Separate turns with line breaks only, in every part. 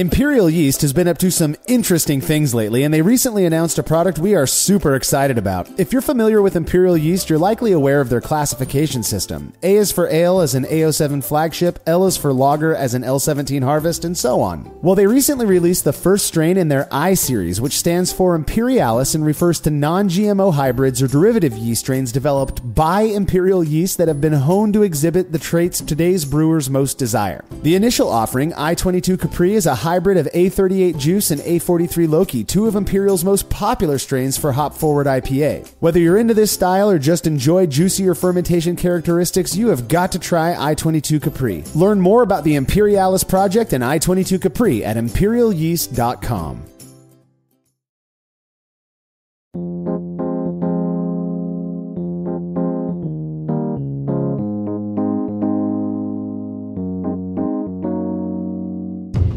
Imperial Yeast has been up to some interesting things lately, and they recently announced a product we are super excited about. If you're familiar with Imperial Yeast, you're likely aware of their classification system. A is for ale as an A07 flagship, L is for lager as an L17 harvest, and so on. Well, they recently released the first strain in their I series, which stands for Imperialis and refers to non-GMO hybrids or derivative yeast strains developed by Imperial Yeast that have been honed to exhibit the traits today's brewers most desire. The initial offering, I-22 Capri, is a hybrid of A38 Juice and A43 Loki, two of Imperial's most popular strains for hop-forward IPA. Whether you're into this style or just enjoy juicier fermentation characteristics, you have got to try I-22 Capri. Learn more about the Imperialis project and I-22 Capri at imperialyeast.com.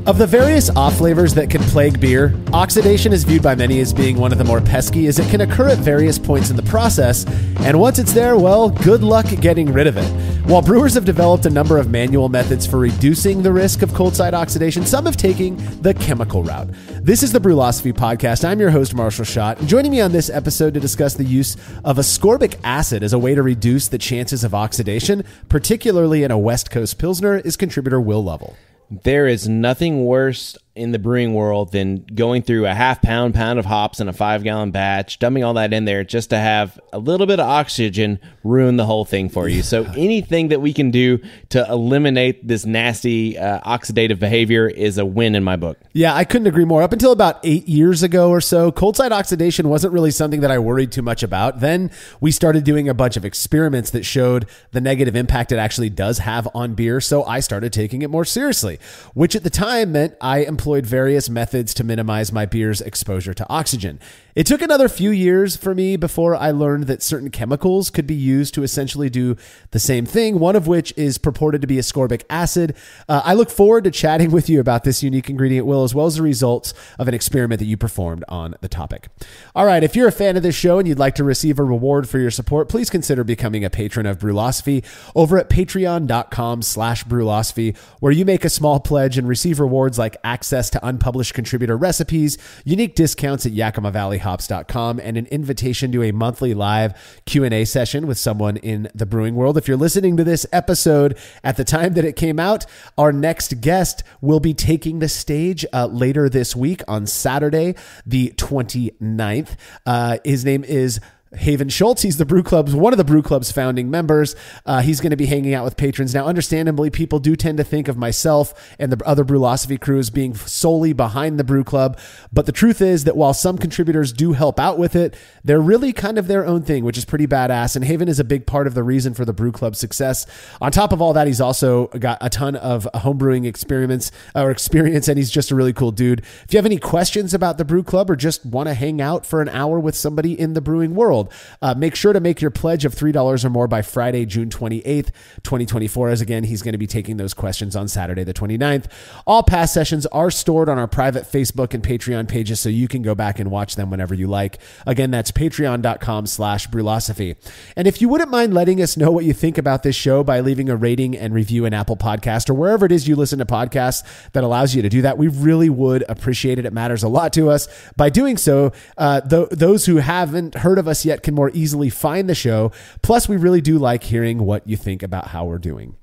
Of the various off flavors that can plague beer, oxidation is viewed by many as being one of the more pesky, as it can occur at various points in the process, and once it's there, well, good luck getting rid of it. While brewers have developed a number of manual methods for reducing the risk of cold side oxidation, some have taken the chemical route. This is the Brewlosophy Podcast. I'm your host, Marshall Schott. Joining me on this episode to discuss the use of ascorbic acid as a way to reduce the chances of oxidation, particularly in a West Coast Pilsner, is contributor Will Lovell.
There is nothing worse in the brewing world than going through a half pound of hops in a 5-gallon batch, dumping all that in there just to have a little bit of oxygen ruin the whole thing for you. So anything that we can do to eliminate this nasty oxidative behavior is a win in my book.
Yeah, I couldn't agree more. Up until about 8 years ago or so, cold side oxidation wasn't really something that I worried too much about. Then we started doing a bunch of experiments that showed the negative impact it actually does have on beer. So I started taking it more seriously, which at the time meant I employed various methods to minimize my beer's exposure to oxygen. It took another few years for me before I learned that certain chemicals could be used to essentially do the same thing, one of which is purported to be ascorbic acid. I look forward to chatting with you about this unique ingredient, Will, as well as the results of an experiment that you performed on the topic. All right, if you're a fan of this show and you'd like to receive a reward for your support, please consider becoming a patron of Brewlosophy over at patreon.com/Brewlosophy, where you make a small pledge and receive rewards like access to unpublished contributor recipes, unique discounts at YakimaValleyHops.com, and an invitation to a monthly live Q&A session with someone in the brewing world. If you're listening to this episode at the time that it came out, our next guest will be taking the stage later this week on Saturday, the 29th. His name is Haven Schultz. He's the Brew Club's, one of the Brew Club's founding members. He's going to be hanging out with patrons. Now, understandably, people do tend to think of myself and the other Brewlosophy crew as being solely behind the Brew Club. But the truth is that while some contributors do help out with it, they're really kind of their own thing, which is pretty badass. And Haven is a big part of the reason for the Brew Club's success. On top of all that, he's also got a ton of homebrewing experience, and he's just a really cool dude. If you have any questions about the Brew Club or just want to hang out for an hour with somebody in the brewing world, make sure to make your pledge of $3 or more by Friday, June 28th, 2024, as again, he's going to be taking those questions on Saturday, the 29th. All past sessions are stored on our private Facebook and Patreon pages, so you can go back and watch them whenever you like. Again, that's patreon.com/Brewlosophy. And if you wouldn't mind letting us know what you think about this show by leaving a rating and review in Apple Podcast or wherever it is you listen to podcasts that allows you to do that, we really would appreciate it. It matters a lot to us. By doing so, those who haven't heard of us yet can more easily find the show. Plus, we really do like hearing what you think about how we're doing.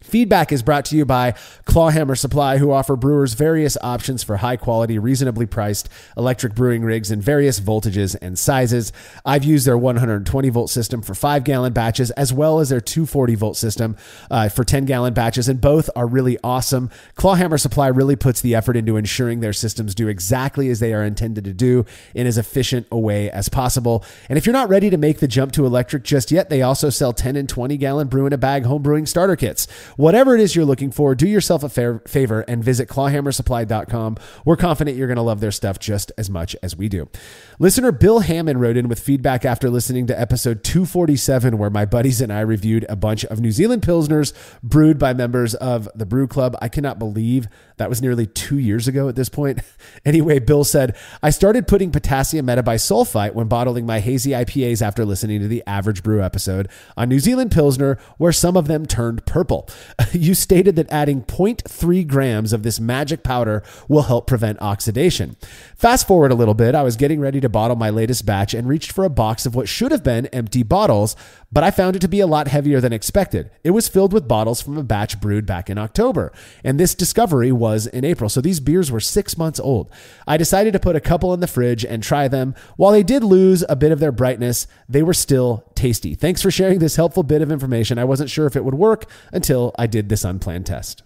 Feedback is brought to you by Clawhammer Supply, who offer brewers various options for high-quality, reasonably priced electric brewing rigs in various voltages and sizes. I've used their 120-volt system for 5-gallon batches, as well as their 240-volt system for 10-gallon batches, and both are really awesome. Clawhammer Supply really puts the effort into ensuring their systems do exactly as they are intended to do in as efficient a way as possible. And if you're not ready to make the jump to electric just yet, they also sell 10 and 20-gallon brew-in-a-bag home brewing starter kits. Whatever it is you're looking for, do yourself a favor and visit clawhammersupply.com. We're confident you're going to love their stuff just as much as we do. Listener Bill Hammond wrote in with feedback after listening to episode 247, where my buddies and I reviewed a bunch of New Zealand Pilsners brewed by members of the Brew Club. I cannot believe that was nearly 2 years ago at this point. Anyway, Bill said, I started putting potassium metabisulfite when bottling my hazy IPAs after listening to the Average Brew episode on New Zealand Pilsner, where some of them turned purple. You stated that adding 0.3 grams of this magic powder will help prevent oxidation. Fast forward a little bit, I was getting ready to bottle my latest batch and reached for a box of what should have been empty bottles, but I found it to be a lot heavier than expected. It was filled with bottles from a batch brewed back in October, and this discovery was in April, so these beers were 6 months old. I decided to put a couple in the fridge and try them. While they did lose a bit of their brightness, they were still tasty. Thanks for sharing this helpful bit of information. I wasn't sure if it would work until I did this unplanned test.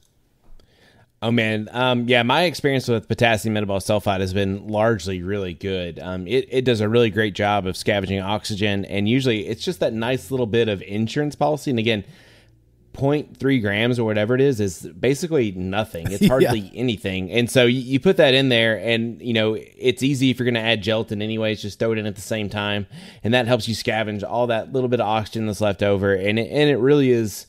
Oh, man. Yeah, my experience with potassium metabolic sulfide has been largely really good. It does a really great job of scavenging oxygen, and usually it's just that nice little bit of insurance policy. And again, 0.3 grams or whatever it is basically nothing. It's hardly anything. And so you put that in there, and, it's easy if you're going to add gelatin anyways, just throw it in at the same time. And that helps you scavenge all that little bit of oxygen that's left over. And it really is,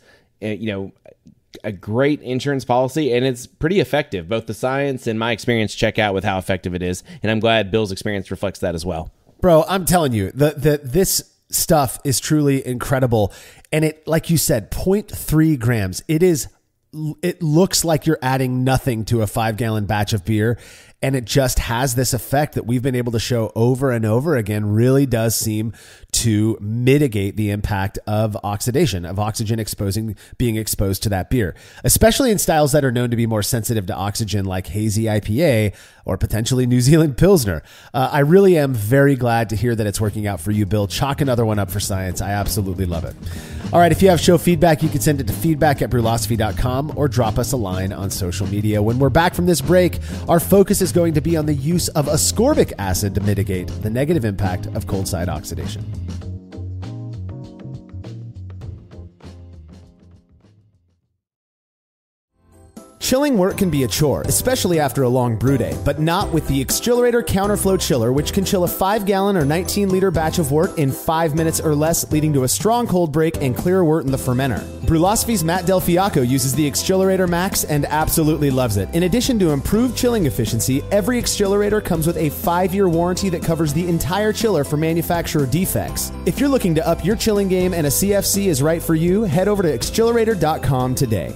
a great insurance policy, and it's pretty effective. Both the science and my experience check out with how effective it is, and I'm glad Bill's experience reflects that as well.
Bro, I'm telling you, this stuff is truly incredible, and it, like you said, 0.3 grams. It looks like you're adding nothing to a 5-gallon batch of beer, and it just has this effect that we've been able to show over and over again really does seem to mitigate the impact of oxidation, of oxygen being exposed to that beer, especially in styles that are known to be more sensitive to oxygen, like hazy IPA or potentially New Zealand Pilsner. I really am very glad to hear that it's working out for you, Bill. Chalk another one up for science. I absolutely love it. All right, if you have show feedback, you can send it to feedback@brewlosophy.com or drop us a line on social media. When we're back from this break, our focus is going to be on the use of ascorbic acid to mitigate the negative impact of cold side oxidation. Chilling work can be a chore, especially after a long brew day, but not with the Exchillerator Counterflow Chiller, which can chill a 5-gallon or 19-liter batch of wort in 5 minutes or less, leading to a strong cold break and clear wort in the fermenter. Brewlosophy's Matt Del Fiacco uses the Exchillerator Max and absolutely loves it. In addition to improved chilling efficiency, every Exchillerator comes with a 5-year warranty that covers the entire chiller for manufacturer defects. If you're looking to up your chilling game and a CFC is right for you, head over to exchillerator.com today.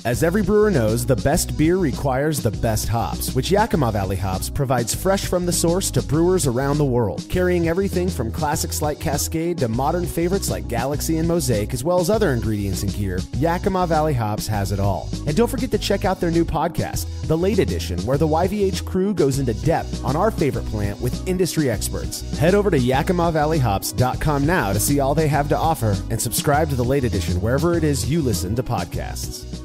As every brewer knows, the best beer requires the best hops, which Yakima Valley Hops provides fresh from the source to brewers around the world, carrying everything from classics like Cascade to modern favorites like Galaxy and Mosaic, as well as other ingredients and gear. Yakima Valley Hops has it all. And don't forget to check out their new podcast, The Late Edition, where the YVH crew goes into depth on our favorite plant with industry experts. Head over to YakimaValleyHops.com now to see all they have to offer and subscribe to The Late Edition wherever it is you listen to podcasts.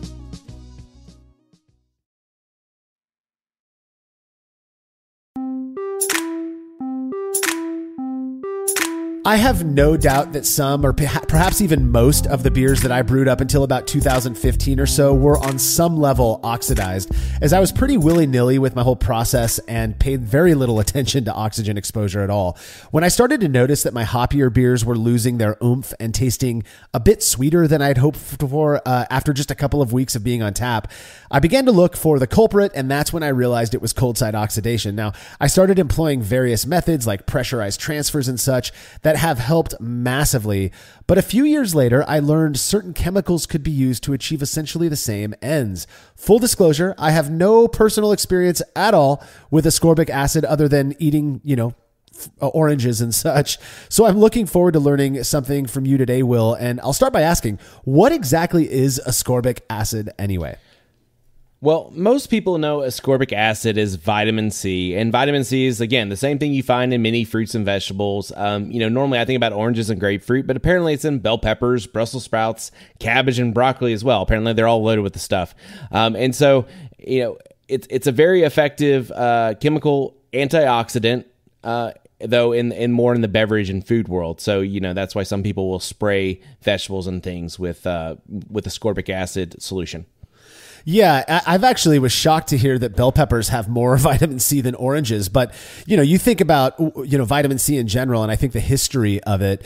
I have no doubt that some, or perhaps even most, of the beers that I brewed up until about 2015 or so were on some level oxidized, as I was pretty willy-nilly with my whole process and paid very little attention to oxygen exposure at all. When I started to notice that my hoppier beers were losing their oomph and tasting a bit sweeter than I'd hoped for after just a couple of weeks of being on tap, I began to look for the culprit, and that's when I realized it was cold side oxidation. Now, I started employing various methods like pressurized transfers and such that have helped massively. But a few years later, I learned certain chemicals could be used to achieve essentially the same ends. Full disclosure, I have no personal experience at all with ascorbic acid other than eating, oranges and such. So I'm looking forward to learning something from you today, Will. And I'll start by asking, what exactly is ascorbic acid anyway?
Well, most people know ascorbic acid is vitamin C, and vitamin C is, again, the same thing you find in many fruits and vegetables. Normally I think about oranges and grapefruit, but apparently it's in bell peppers, Brussels sprouts, cabbage, and broccoli as well. Apparently they're all loaded with the stuff. It's a very effective chemical antioxidant, though in more in the beverage and food world. So, that's why some people will spray vegetables and things with ascorbic acid solution.
Yeah, I've actually was shocked to hear that bell peppers have more vitamin C than oranges. But, you think about, vitamin C in general, and I think the history of the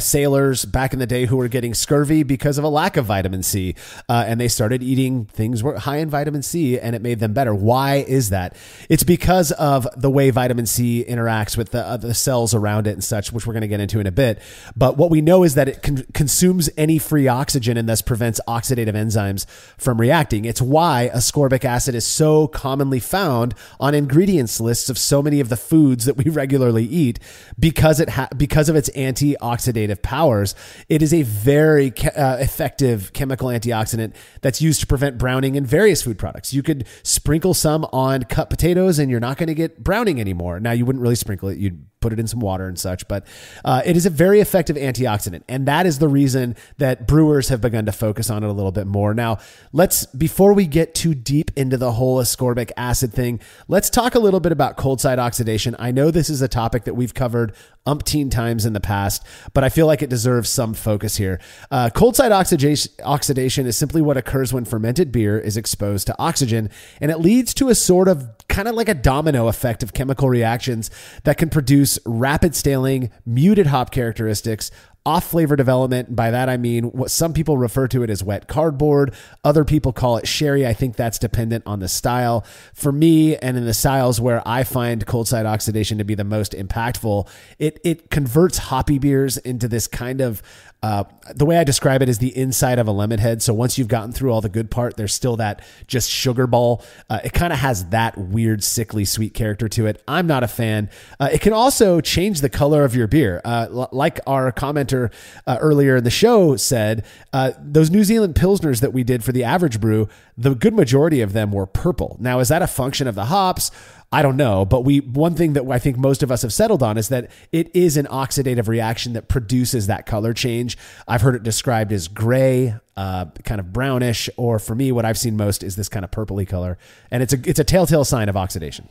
sailors back in the day who were getting scurvy because of a lack of vitamin C, and they started eating things were high in vitamin C, and it made them better. Why is that? It's because of the way vitamin C interacts with the cells around it and such, which we're going to get into in a bit. But what we know is that it consumes any free oxygen and thus prevents oxidative enzymes from reacting. It's why ascorbic acid is so commonly found on ingredients lists of so many of the foods that we regularly eat because because of its antioxidative powers. It is a very effective chemical antioxidant that's used to prevent browning in various food products. You could sprinkle some on cut potatoes and you're not going to get browning anymore. Now, you wouldn't really sprinkle it. You'd put it in some water and such, but it is a very effective antioxidant. And that is the reason that brewers have begun to focus on it a little bit more. Now, before we get too deep into the whole ascorbic acid thing, let's talk a little bit about cold side oxidation. I know this is a topic that we've covered umpteen times in the past, but I feel like it deserves some focus here. Cold side oxidation is simply what occurs when fermented beer is exposed to oxygen, and it leads to a sort of kind of like a domino effect of chemical reactions that can produce rapid staling, muted hop characteristics, off flavor development. By that, I mean what some people refer to it as wet cardboard. Other people call it sherry. I think that's dependent on the style. For me, and in the styles where I find cold side oxidation to be the most impactful, it converts hoppy beers into this kind of the way I describe it is the inside of a lemon head. So once you've gotten through all the good part, there's still that just sugar ball. It kind of has that weird, sickly, sweet character to it. I'm not a fan. It can also change the color of your beer. Like our commenter earlier in the show said, those New Zealand Pilsners that we did for the average brew, the good majority of them were purple. Now, is that a function of the hops? I don't know, but one thing that I think most of us have settled on is that it is an oxidative reaction that produces that color change. I've heard it described as gray, kind of brownish, or for me, what I've seen most is this kind of purpley color, and it's a telltale sign of oxidation.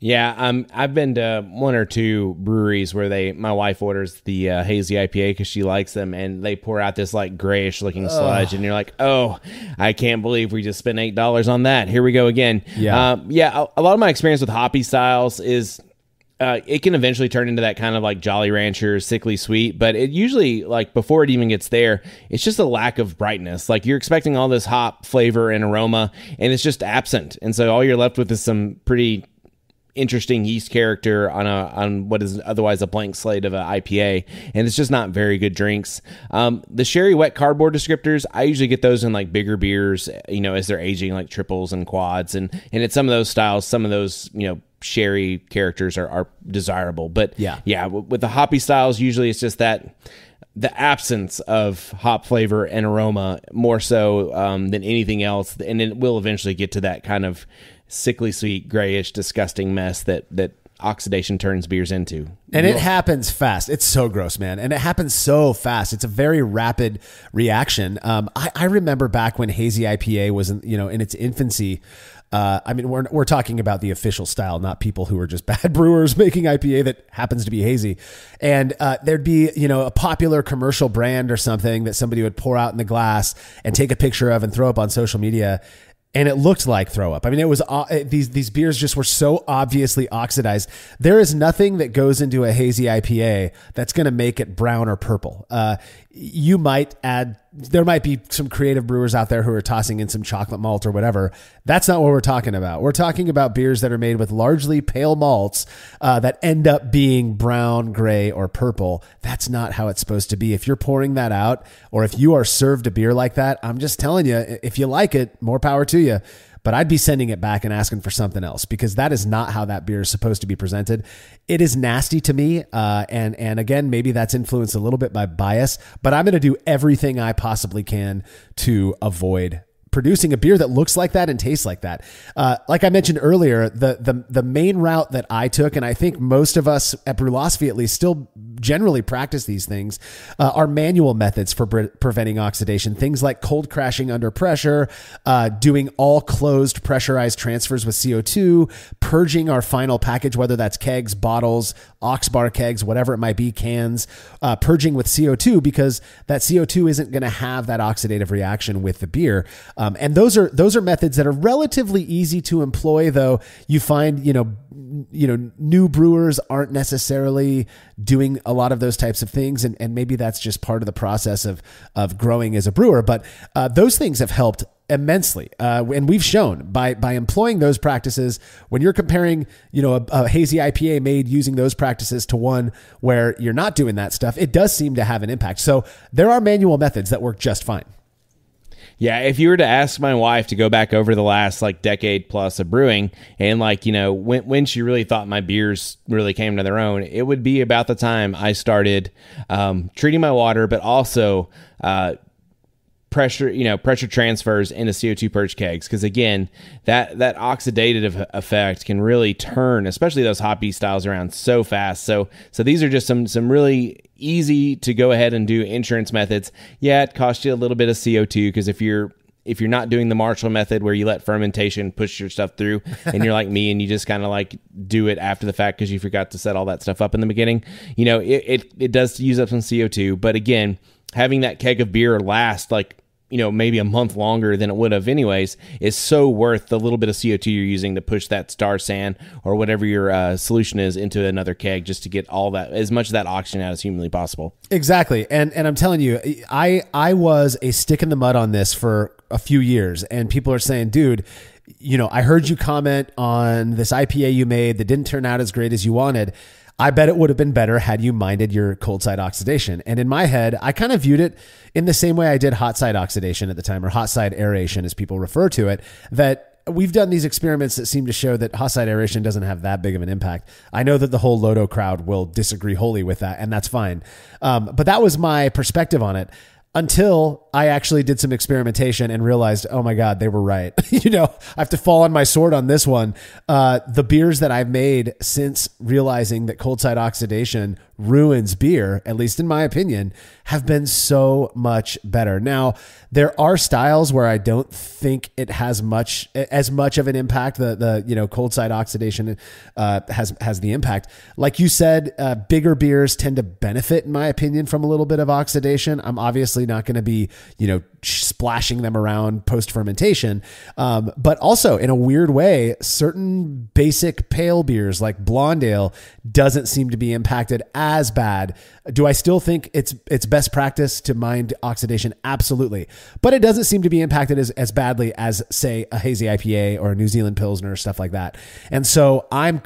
Yeah, I've been to one or two breweries where my wife orders the hazy IPA because she likes them, and they pour out this like grayish looking sludge, and you're like, oh, I can't believe we just spent $8 on that. Here we go again.
Yeah,
a lot of my experience with hoppy styles is it can eventually turn into that kind of like Jolly Rancher, sickly sweet, but it usually, like before it even gets there, it's just a lack of brightness. Like you're expecting all this hop flavor and aroma, and it's just absent, and so all you're left with is some pretty interesting yeast character on what is otherwise a blank slate of an IPA, and it's just not very good drinks. The sherry wet cardboard descriptors, I usually get those in like bigger beers, as they're aging, like triples and quads, and it's some of those styles, some of those sherry characters are desirable. But yeah, with the hoppy styles, usually it's just that the absence of hop flavor and aroma more so than anything else, and it will eventually get to that kind of sickly sweet, grayish, disgusting mess that oxidation turns beers into.
And it happens fast. It's so gross, man. And it happens so fast. It's a very rapid reaction. I remember back when hazy IPA was in its infancy. We're talking about the official style, not people who are just bad brewers making IPA that happens to be hazy. And there'd be, a popular commercial brand or something that somebody would pour out in the glass and take a picture of and throw up on social media. And it looked like throw up. I mean, it was these beers just were so obviously oxidized. There is nothing that goes into a hazy IPA that's going to make it brown or purple. There might be some creative brewers out there who are tossing in some chocolate malt or whatever. That's not what we're talking about. We're talking about beers that are made with largely pale malts that end up being brown, gray, or purple. That's not how it's supposed to be. If you're pouring that out, or if you are served a beer like that, I'm just telling you, if you like it, more power to you. But I'd be sending it back and asking for something else, because that is not how that beer is supposed to be presented. It is nasty to me. And again, maybe that's influenced a little bit by bias, but I'm going to do everything I possibly can to avoid producing a beer that looks like that and tastes like that. Like I mentioned earlier, the main route that I took, and I think most of us at Brewlosophy at least still generally practice these things, are manual methods for preventing oxidation. Things like cold crashing under pressure, doing all closed pressurized transfers with CO2, purging our final package, whether that's kegs, bottles, ox bar kegs, whatever it might be, cans, purging with CO2, because that CO2 isn't going to have that oxidative reaction with the beer. And those are methods that are relatively easy to employ, though you find, new brewers aren't necessarily doing a lot of those types of things. And maybe that's just part of the process of growing as a brewer. But those things have helped immensely. And we've shown by employing those practices, when you're comparing, a hazy IPA made using those practices to one where you're not doing that stuff, it does seem to have an impact. So there are manual methods that work just fine.
Yeah, if you were to ask my wife to go back over the last decade plus of brewing and when she really thought my beers really came to their own, it would be about the time I started treating my water, but also pressure transfers into CO2 purge kegs. Because again, that oxidative effect can really turn, especially those hoppy styles, around so fast. So these are just some really easy to go ahead and do insurance methods. Yeah, it costs you a little bit of CO2 because if you're not doing the Marshall method where you let fermentation push your stuff through and you're like me and you just kind of do it after the fact because you forgot to set all that stuff up in the beginning, it does use up some CO2. But again, having that keg of beer last maybe a month longer than it would have anyways is so worth the little bit of CO2 you're using to push that star sand or whatever your solution is into another keg, just to get all that, as much of that oxygen out as humanly possible.
Exactly. And I'm telling you, I was a stick in the mud on this for a few years, and people are saying, dude, I heard you comment on this IPA you made that didn't turn out as great as you wanted. I bet it would have been better had you minded your cold side oxidation. And in my head, I kind of viewed it in the same way I did hot side oxidation at the time, or hot side aeration as people refer to it, that we've done these experiments that seem to show that hot side aeration doesn't have that big of an impact. I know that the whole Lodo crowd will disagree wholly with that, and that's fine. But that was my perspective on it, until I actually did some experimentation and realized, oh my God, they were right. I have to fall on my sword on this one. The beers that I've made since realizing that cold side oxidation ruins beer, at least in my opinion, have been so much better. Now, there are styles where I don't think it has as much of an impact. The cold side oxidation has the impact. Like you said, bigger beers tend to benefit, in my opinion, from a little bit of oxidation. I'm obviously not going to be splashing them around post fermentation, but also in a weird way, certain basic pale beers like blonde ale doesn't seem to be impacted as bad. Do I still think it's best practice to mind oxidation? Absolutely. But it doesn't seem to be impacted as badly as, say, a hazy IPA or a New Zealand Pilsner or stuff like that. And so I'm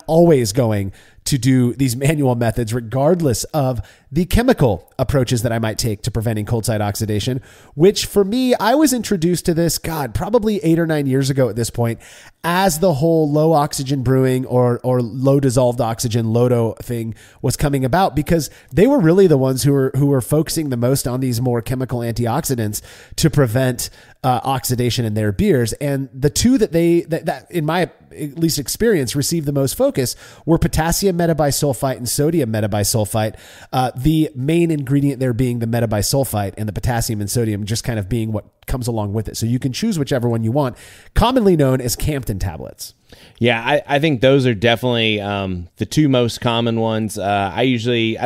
always going to do these manual methods, regardless of the chemical approaches that I might take to preventing cold side oxidation, which for me, I was introduced to this, probably 8 or 9 years ago at this point, as the whole low oxygen brewing or low dissolved oxygen Lodo thing was coming about, because they were really the ones who were focusing the most on these more chemical antioxidants to prevent oxidation in their beers. And the two that in my at least experience received the most focus were potassium metabisulfite and sodium metabisulfite. The main ingredient there being the metabisulfite, and the potassium and sodium just kind of being what comes along with it. So you can choose whichever one you want, commonly known as Campden tablets.
Yeah, I think those are definitely the two most common ones. I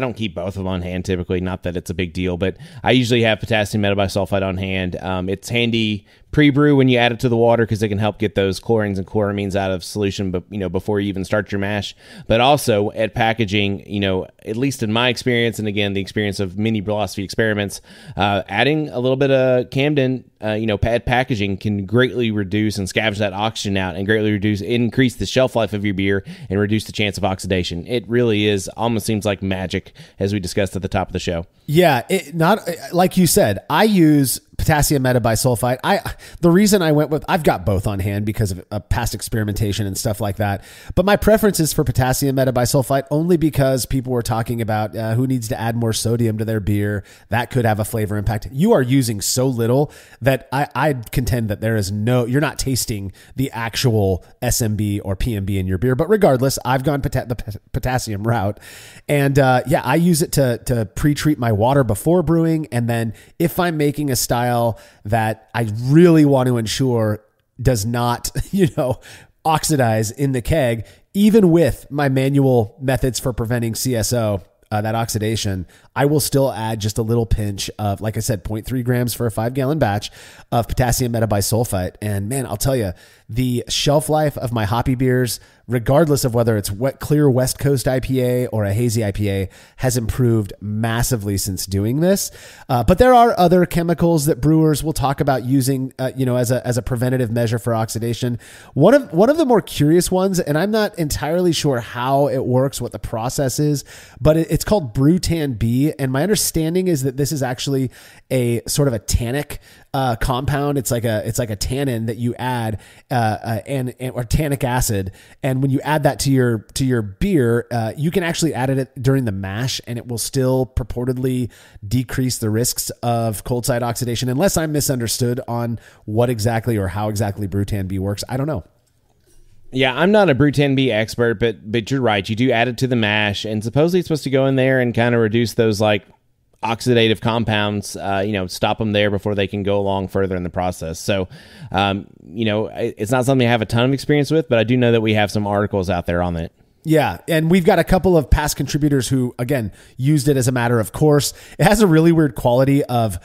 don't keep both of them on hand typically, not that it's a big deal, but I usually have potassium metabisulfite on hand. It's handy pre-brew when you add it to the water because it can help get those chlorines and chloramines out of solution, but before you even start your mash. But also at packaging, at least in my experience, and again the experience of many Brewlosophy experiments, adding a little bit of Campden, at packaging can greatly reduce and scavenge that oxygen out, and greatly increase the shelf life of your beer and reduce the chance of oxidation. It really is almost seems like magic, as we discussed at the top of the show.
Yeah, not like you said, I use potassium metabisulfite. The reason I went with, I've got both on hand because of past experimentation and stuff like that. But my preference is for potassium metabisulfite only because people were talking about who needs to add more sodium to their beer. That could have a flavor impact. You are using so little that I'd contend that you're not tasting the actual SMB or PMB in your beer. But regardless, I've gone the potassium route. And I use it to pre-treat my water before brewing. And then if I'm making a style that I really want to ensure does not, oxidize in the keg, even with my manual methods for preventing CSO, that oxidation, I will still add just a little pinch of, like I said, 0.3 grams for a 5-gallon batch of potassium metabisulfite. And man, I'll tell you, the shelf life of my hoppy beers, regardless of whether it's clear West Coast IPA or a hazy IPA, has improved massively since doing this. But there are other chemicals that brewers will talk about using, as a preventative measure for oxidation. One of the more curious ones, and I'm not entirely sure how it works, what the process is, but it's called Brutan B. And my understanding is that this is actually a sort of a tannic compound. It's like a tannin that you add, or tannic acid. And when you add that to your beer, you can actually add it during the mash, and it will still purportedly decrease the risks of cold side oxidation, unless I'm misunderstood on what exactly or how exactly Brutan B works. I don't know.
Yeah, I'm not a Brutan B expert, but you're right. You do add it to the mash, and supposedly it's supposed to go in there and kind of reduce those like oxidative compounds, stop them there before they can go along further in the process. So, it's not something I have a ton of experience with, but I do know that we have some articles out there on it.
Yeah, and we've got a couple of past contributors who, again, used it as a matter of course. It has a really weird quality of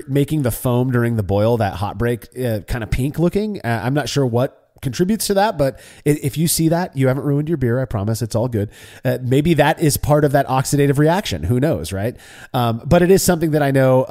making the foam during the boil, that hot break, kind of pink looking. I'm not sure what contributes to that, but if you see that, you haven't ruined your beer. I promise, it's all good. Maybe that is part of that oxidative reaction. Who knows, right? But it is something that I know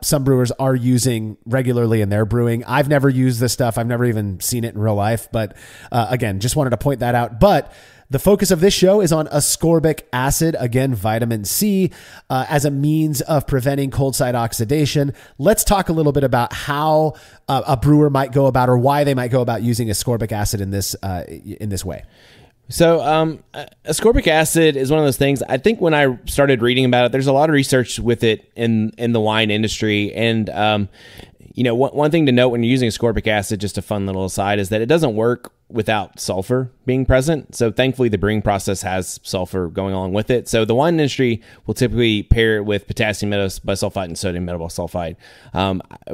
some brewers are using regularly in their brewing. I've never used this stuff. I've never even seen it in real life, but again, just wanted to point that out. But the focus of this show is on ascorbic acid, again, vitamin C, as a means of preventing cold side oxidation. Let's talk a little bit about how a brewer might go about, or why they might go about using ascorbic acid in this way.
So ascorbic acid is one of those things. I think when I started reading about it, there's a lot of research with it in the wine industry. And, one thing to note when you're using ascorbic acid, just a fun little aside, is that it doesn't work without sulfur being present. So thankfully the brewing process has sulfur going along with it. So the wine industry will typically pair it with potassium metabisulfite and sodium metabisulfite.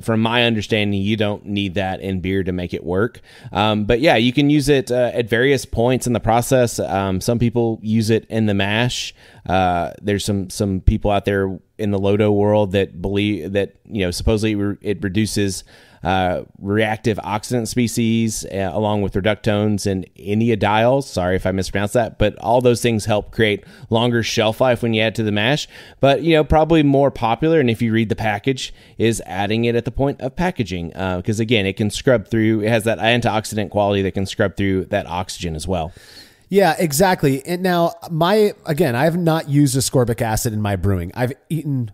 From my understanding, you don't need that in beer to make it work. But yeah, you can use it at various points in the process. Some people use it in the mash. There's some people out there in the Lodo world that believe that, supposedly it reduces reactive oxidant species along with reductones and enediol. Sorry if I mispronounced that, but all those things help create longer shelf life when you add to the mash. But, probably more popular, and if you read the package, is adding it at the point of packaging. Because again, it can scrub through, it has that antioxidant quality that can scrub through that oxygen as well.
Yeah, exactly. And now I have not used ascorbic acid in my brewing. I've eaten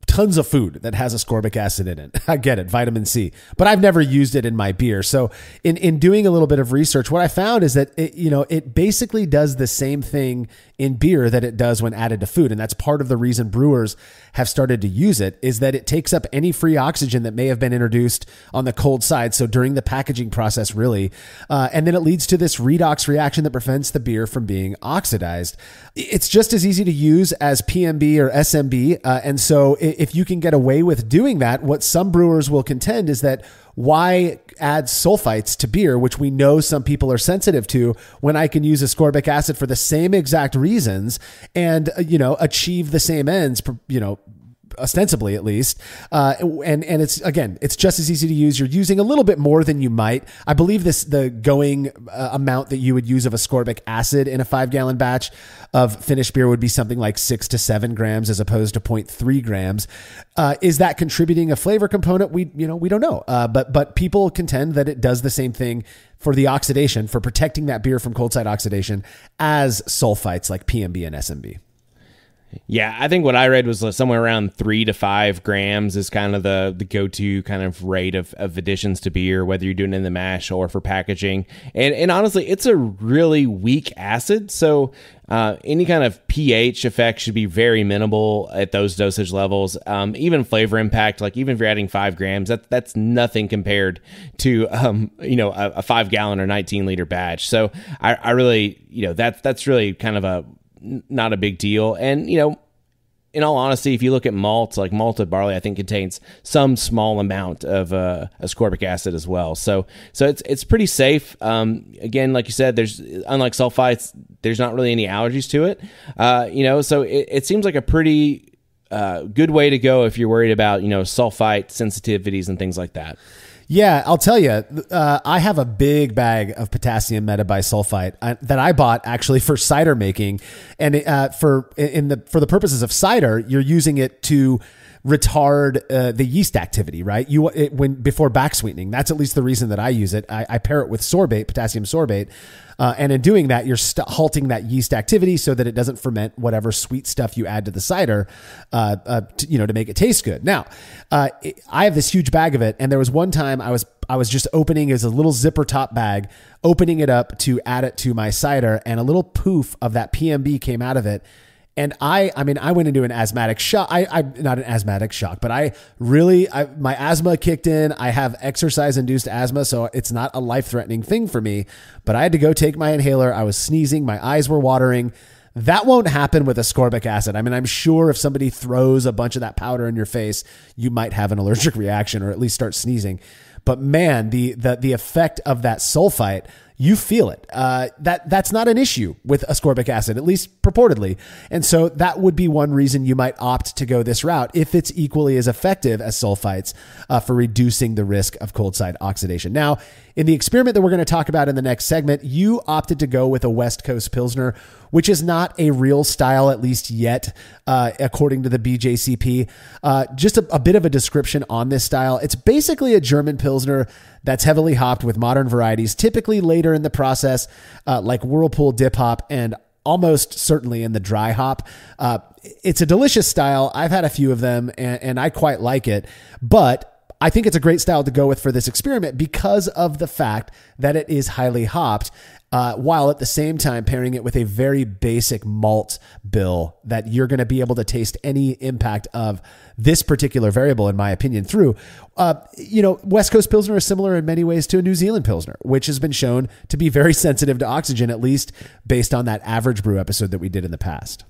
tons of food that has ascorbic acid in it. I get it, vitamin C, but I've never used it in my beer. So in doing a little bit of research, what I found is that it basically does the same thing in beer that it does when added to food. And that's part of the reason brewers have started to use it, is that it takes up any free oxygen that may have been introduced on the cold side. So during the packaging process, really, and then it leads to this redox reaction that prevents the beer from being oxidized. It's just as easy to use as PMB or SMB. And so if you can get away with doing that, what some brewers will contend is that why add sulfites to beer, which we know some people are sensitive to, when I can use ascorbic acid for the same exact reasons and, achieve the same ends, ostensibly at least. And it's just as easy to use. You're using a little bit more than you might. I believe the going amount that you would use of ascorbic acid in a 5-gallon batch of finished beer would be something like 6 to 7 grams as opposed to 0.3 grams. Is that contributing a flavor component? We don't know. But people contend that it does the same thing for the oxidation, for protecting that beer from cold side oxidation, as sulfites like PMB and SMB.
Yeah, I think what I read was somewhere around 3 to 5 grams is kind of the go-to kind of rate of additions to beer, whether you're doing it in the mash or for packaging. And honestly, it's a really weak acid, so any kind of pH effect should be very minimal at those dosage levels. Even flavor impact, like even if you're adding 5 grams, that's nothing compared to a 5 gallon or 19 liter batch. So I really, that's really kind of not a big deal. And, in all honesty, if you look at malts, like malted barley, I think contains some small amount of ascorbic acid as well. So it's pretty safe. Again, like you said, there's, unlike sulfites, there's not really any allergies to it. So it seems like a pretty good way to go if you're worried about, sulfite sensitivities and things like that.
Yeah, I'll tell you, I have a big bag of potassium metabisulfite that I bought actually for cider making, and for the purposes of cider, you're using it to retard the yeast activity, right? Before back sweetening. That's at least the reason that I use it. I pair it with sorbate, potassium sorbate. And in doing that, you're halting that yeast activity so that it doesn't ferment whatever sweet stuff you add to the cider, to make it taste good. Now, I have this huge bag of it, and there was one time I was just opening, it was a little zipper top bag, opening it up to add it to my cider, and a little poof of that PMB came out of it. And I went into an asthmatic shock. I'm not an asthmatic shock, but my asthma kicked in. I have exercise induced asthma, so it's not a life threatening thing for me, but I had to go take my inhaler. I was sneezing. My eyes were watering. That won't happen with ascorbic acid. I'm sure if somebody throws a bunch of that powder in your face, you might have an allergic reaction or at least start sneezing. But man, the effect of that sulfite, you feel it. That's not an issue with ascorbic acid, at least purportedly. And so that would be one reason you might opt to go this route if it's equally as effective as sulfites for reducing the risk of cold side oxidation. Now, in the experiment that we're going to talk about in the next segment, you opted to go with a West Coast Pilsner, which is not a real style, at least yet, according to the BJCP. Just a bit of a description on this style. It's basically a German Pilsner that's heavily hopped with modern varieties, typically later in the process, like Whirlpool dip hop and almost certainly in the dry hop. It's a delicious style. I've had a few of them and I quite like it, but I think it's a great style to go with for this experiment because of the fact that it is highly hopped, while at the same time pairing it with a very basic malt bill that you're going to be able to taste any impact of this particular variable, in my opinion, through. West Coast Pilsner is similar in many ways to a New Zealand Pilsner, which has been shown to be very sensitive to oxygen, at least based on that average brew episode that we did in the past.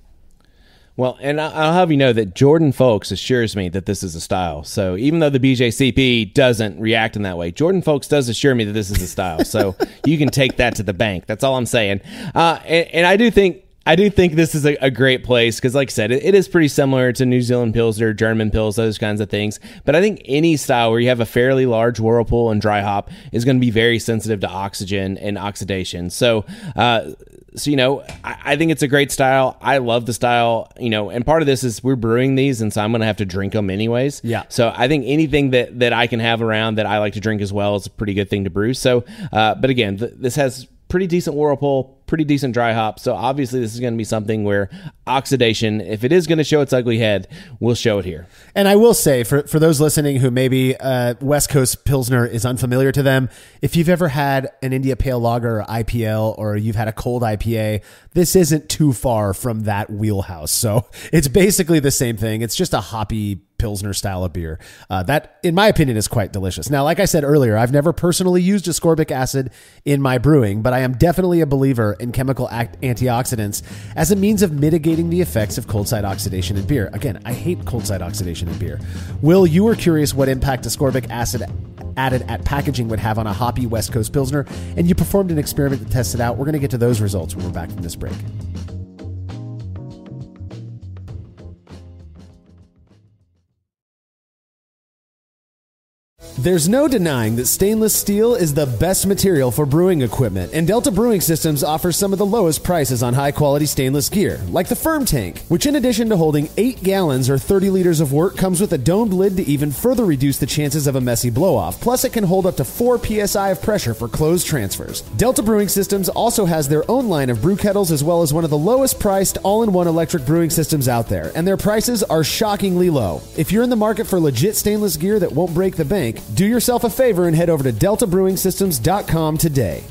Well, and I'll have you know that Jordan Folks assures me that this is a style. So even though the BJCP doesn't react in that way, Jordan Folks does assure me that this is a style. So you can take that to the bank. That's all I'm saying. And I do think this is a great place because, like I said, it is pretty similar to New Zealand Pilsner, German Pils, those kinds of things. But I think any style where you have a fairly large whirlpool and dry hop is going to be very sensitive to oxygen and oxidation. So I think it's a great style. I love the style, and part of this is we're brewing these, and so I'm going to have to drink them anyways.
Yeah.
So I think anything that I can have around that I like to drink as well is a pretty good thing to brew. So, but again, this has pretty decent whirlpool, pretty decent dry hop. So obviously this is going to be something where oxidation, if it is going to show its ugly head, we'll show it here.
And I will say for those listening who maybe West Coast Pilsner is unfamiliar to them, if you've ever had an India Pale Lager or IPL, or you've had a cold IPA, this isn't too far from that wheelhouse. So it's basically the same thing. It's just a hoppy Pilsner style of beer. That, in my opinion, is quite delicious. Now, like I said earlier, I've never personally used ascorbic acid in my brewing, but I am definitely a believer in chemical antioxidants as a means of mitigating the effects of cold side oxidation in beer. Again, I hate cold side oxidation in beer. Will, you were curious what impact ascorbic acid added at packaging would have on a hoppy West Coast Pilsner, and you performed an experiment to test it out. We're going to get to those results when we're back from this break. There's no denying that stainless steel is the best material for brewing equipment, and Delta Brewing Systems offers some of the lowest prices on high-quality stainless gear, like the Firm Tank, which in addition to holding 8 gallons or 30 liters of wort, comes with a domed lid to even further reduce the chances of a messy blow-off. Plus, it can hold up to 4 psi of pressure for closed transfers. Delta Brewing Systems also has their own line of brew kettles, as well as one of the lowest-priced all-in-one electric brewing systems out there, and their prices are shockingly low. If you're in the market for legit stainless gear that won't break the bank, do yourself a favor and head over to deltabrewingsystems.com today.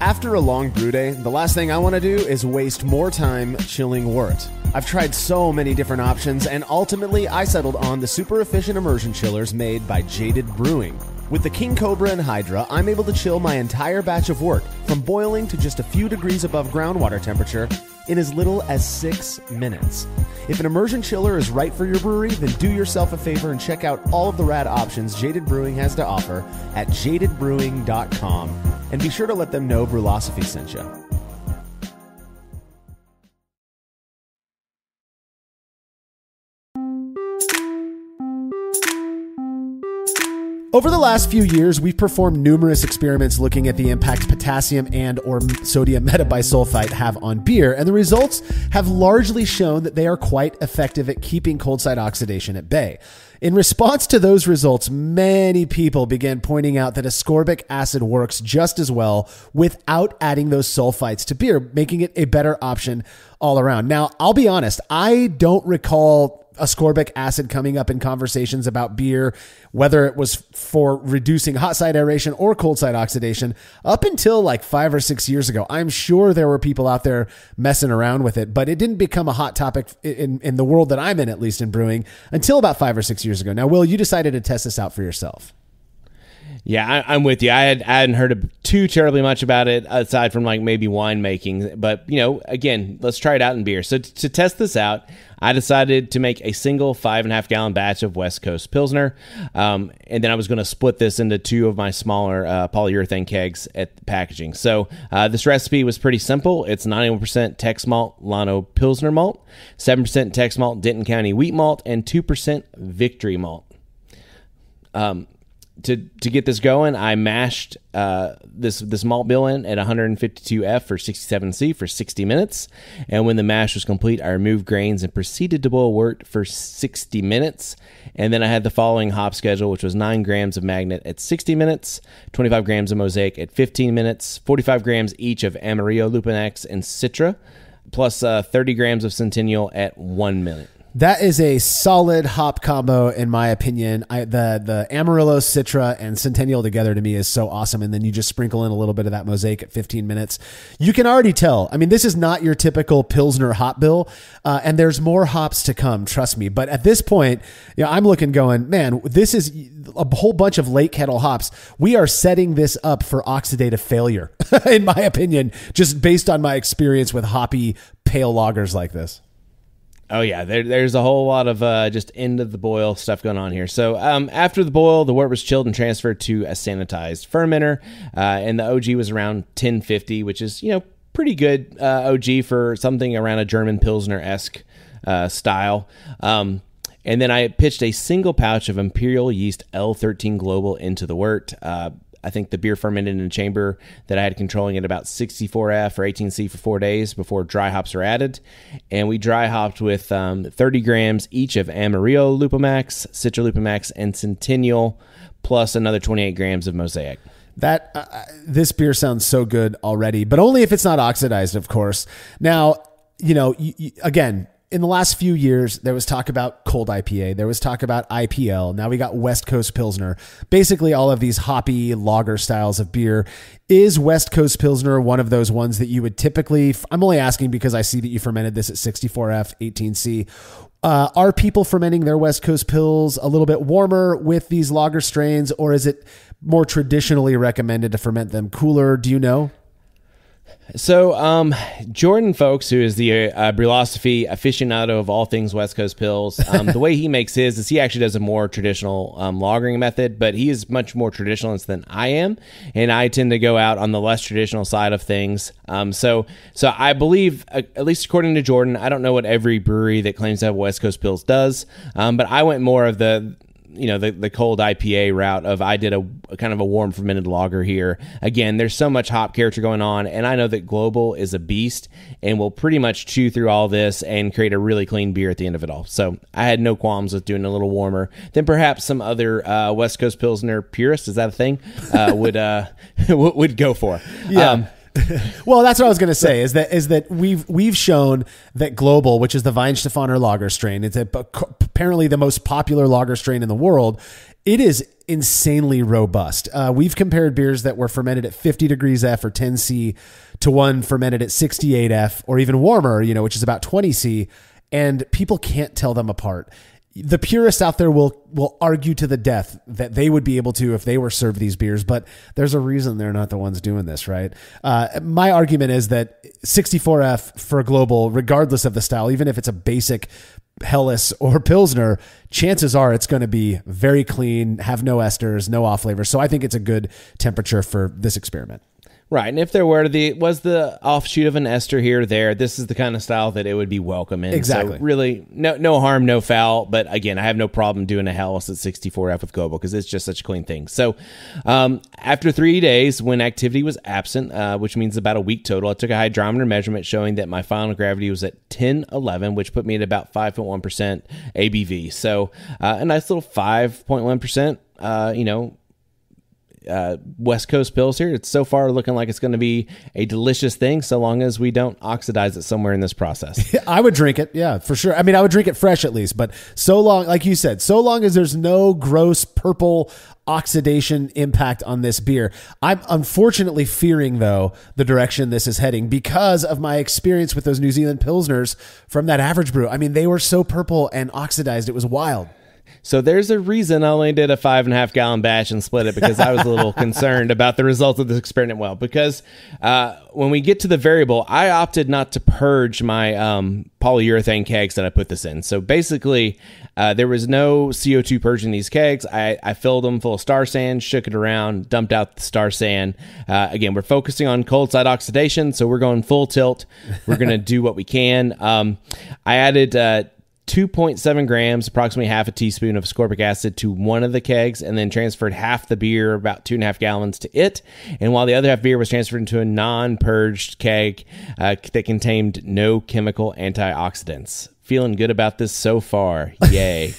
After a long brew day, the last thing I want to do is waste more time chilling wort. I've tried so many different options, and ultimately I settled on the super efficient immersion chillers made by Jaded Brewing. With the King Cobra and Hydra, I'm able to chill my entire batch of wort from boiling to just a few degrees above groundwater temperature in as little as 6 minutes. If an immersion chiller is right for your brewery, then do yourself a favor and check out all of the rad options Jaded Brewing has to offer at jadedbrewing.com. And be sure to let them know Brewlosophy sent you. Over the last few years, we've performed numerous experiments looking at the impact potassium and or sodium metabisulfite have on beer, and the results have largely shown that they are quite effective at keeping cold side oxidation at bay. In response to those results, many people began pointing out that ascorbic acid works just as well without adding those sulfites to beer, making it a better option all around. Now, I'll be honest, I don't recall ascorbic acid coming up in conversations about beer, whether it was for reducing hot side aeration or cold side oxidation, up until like 5 or 6 years ago. I'm sure there were people out there messing around with it, but it didn't become a hot topic in the world that I'm in, at least in brewing, until about 5 or 6 years ago. Now, Will, you decided to test this out for yourself.
Yeah, I'm with you. I hadn't heard too terribly much about it aside from like maybe winemaking. But, you know, again, let's try it out in beer. So to test this out, I decided to make a single 5.5 gallon batch of West Coast Pilsner. And then I was going to split this into 2 of my smaller polyurethane kegs at the packaging. So this recipe was pretty simple. It's 91% Tex Malt Llano Pilsner malt, 7% Tex Malt Denton County wheat malt, and 2% Victory malt. To get this going, I mashed this malt bill in at 152F or 67C for 60 minutes. And when the mash was complete, I removed grains and proceeded to boil wort for 60 minutes. And then I had the following hop schedule, which was 9 grams of Magnet at 60 minutes, 25 grams of Mosaic at 15 minutes, 45 grams each of Amarillo, Lupinax, and Citra, plus 30 grams of Centennial at 1 minute.
That is a solid hop combo, in my opinion. The Amarillo, Citra, and Centennial together to me is so awesome. And then you just sprinkle in a little bit of that Mosaic at 15 minutes. You can already tell. I mean, this is not your typical Pilsner hop bill, and there's more hops to come, trust me. But at this point, you know, I'm looking going, man, this is a whole bunch of late kettle hops. We are setting this up for oxidative failure, in my opinion, just based on my experience with hoppy pale lagers like this.
Oh, yeah, there's a whole lot of just end of the boil stuff going on here. So after the boil, the wort was chilled and transferred to a sanitized fermenter, and the OG was around 1050, which is, you know, pretty good OG for something around a German Pilsner-esque style. And then I pitched a single pouch of Imperial Yeast L13 Global into the wort. I think the beer fermented in a chamber that I had controlling at about 64F or 18C for 4 days before dry hops are added. And we dry hopped with 30 grams each of Amarillo Lupimax, Citra Lupimax, and Centennial, plus another 28 grams of Mosaic. This
beer sounds so good already, but only if it's not oxidized, of course. Now, you know, again, in the last few years, there was talk about cold IPA. There was talk about IPL. Now we got West Coast Pilsner. Basically, all of these hoppy lager styles of beer. Is West Coast Pilsner one of those ones that you would typically... I'm only asking because I see that you fermented this at 64F, 18C. Are people fermenting their West Coast Pils a little bit warmer with these lager strains, or is it more traditionally recommended to ferment them cooler? Do you know?
So, Jordan Folks, who is the Brewlosophy aficionado of all things West Coast Pils, the way he makes his is he actually does a more traditional lagering method, but he is much more traditionalist than I am, and I tend to go out on the less traditional side of things. So I believe, at least according to Jordan, I don't know what every brewery that claims to have West Coast Pils does, but I went more of the cold IPA route of I did a kind of a warm fermented lager here. Again, there's so much hop character going on, and I know that Global is a beast and will pretty much chew through all this and create a really clean beer at the end of it all. So I had no qualms with doing a little warmer than perhaps some other West Coast Pilsner purists, is that a thing, would go for.
Yeah. Well, that's what I was going to say is that we've shown that Global, which is the Weihenstephaner lager strain, it's apparently the most popular lager strain in the world. It is insanely robust. We've compared beers that were fermented at 50 degrees F or 10 C to one fermented at 68 F or even warmer, which is about 20 C, and people can't tell them apart. The purists out there will argue to the death that they would be able to if they were served these beers, but there's a reason they're not the ones doing this, right? My argument is that 64F for Global, regardless of the style, even if it's a basic Helles or Pilsner, chances are it's going to be very clean, have no esters, no off flavors. So I think it's a good temperature for this experiment.
Right, and if there was the offshoot of an ester here or there, this is the kind of style that it would be welcome in.
Exactly.
So really, no harm, no foul. But again, I have no problem doing a Helles at 64F with Global because it's just such a clean thing. So after 3 days, when activity was absent, which means about a week total, I took a hydrometer measurement showing that my final gravity was at 1011, which put me at about 5.1% ABV. So a nice little 5.1%, West Coast Pils here. It's so far looking like it's going to be a delicious thing so long as we don't oxidize it somewhere in this process.
I would drink it. Yeah, for sure. I mean, I would drink it fresh at least, but so long, like you said, so long as there's no gross purple oxidation impact on this beer. I'm unfortunately fearing, though, the direction this is heading because of my experience with those New Zealand Pilsners from that average brew. I mean, they were so purple and oxidized. It was wild.
So there's a reason I only did a 5.5 gallon batch and split it, because I was a little concerned about the results of this experiment. Well, because when we get to the variable, I opted not to purge my polyurethane kegs that I put this in. So basically, there was no CO2 purge in these kegs. I filled them full of star sand, shook it around, dumped out the star sand. Again, we're focusing on cold side oxidation, so we're going full tilt. We're going to do what we can. I added 2.7 grams, approximately half a teaspoon of ascorbic acid to one of the kegs, and then transferred half the beer, about 2.5 gallons, to it. And while the other half beer was transferred into a non-purged keg that contained no chemical antioxidants. Feeling good about this so far. Yay.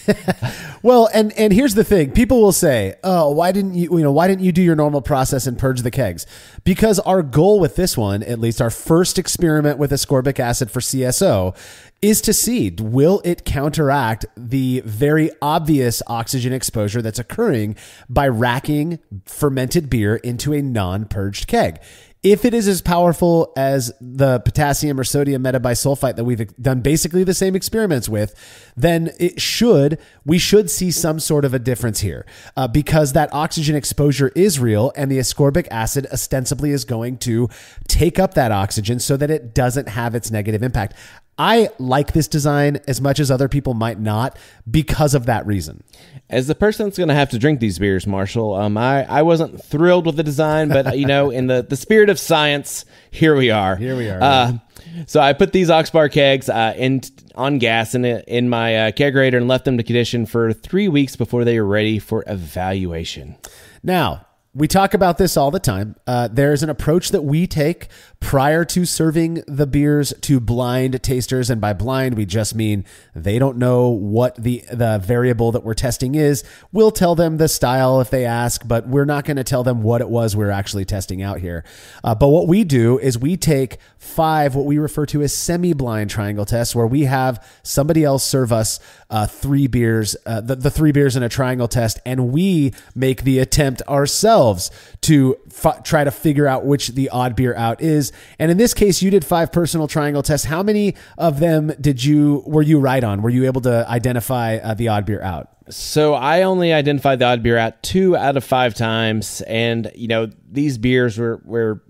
Well, and here's the thing. People will say, "Oh, why didn't you do your normal process and purge the kegs?" Because our goal with this one, at least our first experiment with ascorbic acid for CSO, is to see, will it counteract the very obvious oxygen exposure that's occurring by racking fermented beer into a non-purged keg. If it is as powerful as the potassium or sodium metabisulfite that we've done basically the same experiments with, then we should see some sort of a difference here because that oxygen exposure is real, and the ascorbic acid ostensibly is going to take up that oxygen so that it doesn't have its negative impact. I like this design as much as other people might not because of that reason.
As the person that's going to have to drink these beers, Marshall, I wasn't thrilled with the design, but in the spirit of science, here we are.
Here we are.
So I put these Oxbar kegs on gas in my kegerator and left them to condition for 3 weeks before they were ready for evaluation.
Now, we talk about this all the time. There's an approach that we take prior to serving the beers to blind tasters. And by blind, we just mean they don't know what the variable that we're testing is. We'll tell them the style if they ask, but we're not going to tell them what it was we're actually testing out here. But what we do is we take 5, what we refer to as semi-blind triangle tests, where we have somebody else serve us 3 beers, the 3 beers in a triangle test, and we make the attempt ourselves to try to figure out which the odd beer out is. And in this case, you did 5 personal triangle tests. How many of them were you right on? Were you able to identify the odd beer out?
So I only identified the odd beer out 2 out of 5 times. And, these beers were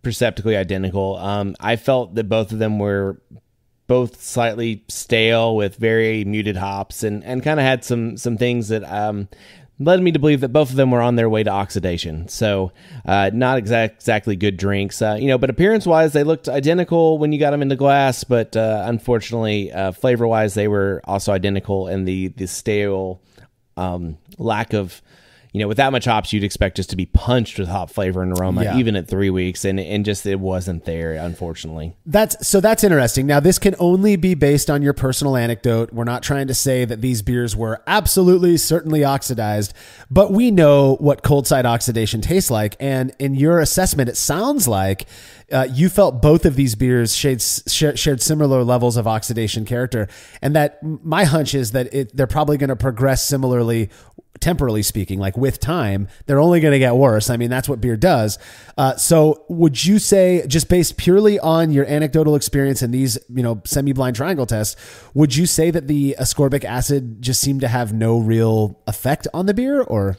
perceptibly identical. I felt that both of them were both slightly stale with very muted hops, and kind of had some things that led me to believe that both of them were on their way to oxidation. So not exactly good drinks, but appearance wise, they looked identical when you got them in the glass, but unfortunately, flavor wise, they were also identical, and the stale lack of, with that much hops, you'd expect just to be punched with hop flavor and aroma, even at 3 weeks, and just it wasn't there, unfortunately.
That's interesting. Now, this can only be based on your personal anecdote. We're not trying to say that these beers were absolutely, certainly oxidized, but we know what cold side oxidation tastes like. And in your assessment, it sounds like you felt both of these beers shared similar levels of oxidation character, and that my hunch is that they're probably going to progress similarly, temporally speaking, like with time, they're only going to get worse. I mean, that's what beer does. So would you say, just based purely on your anecdotal experience in these, semi-blind triangle tests, would you say that the ascorbic acid just seemed to have no real effect on the beer, or?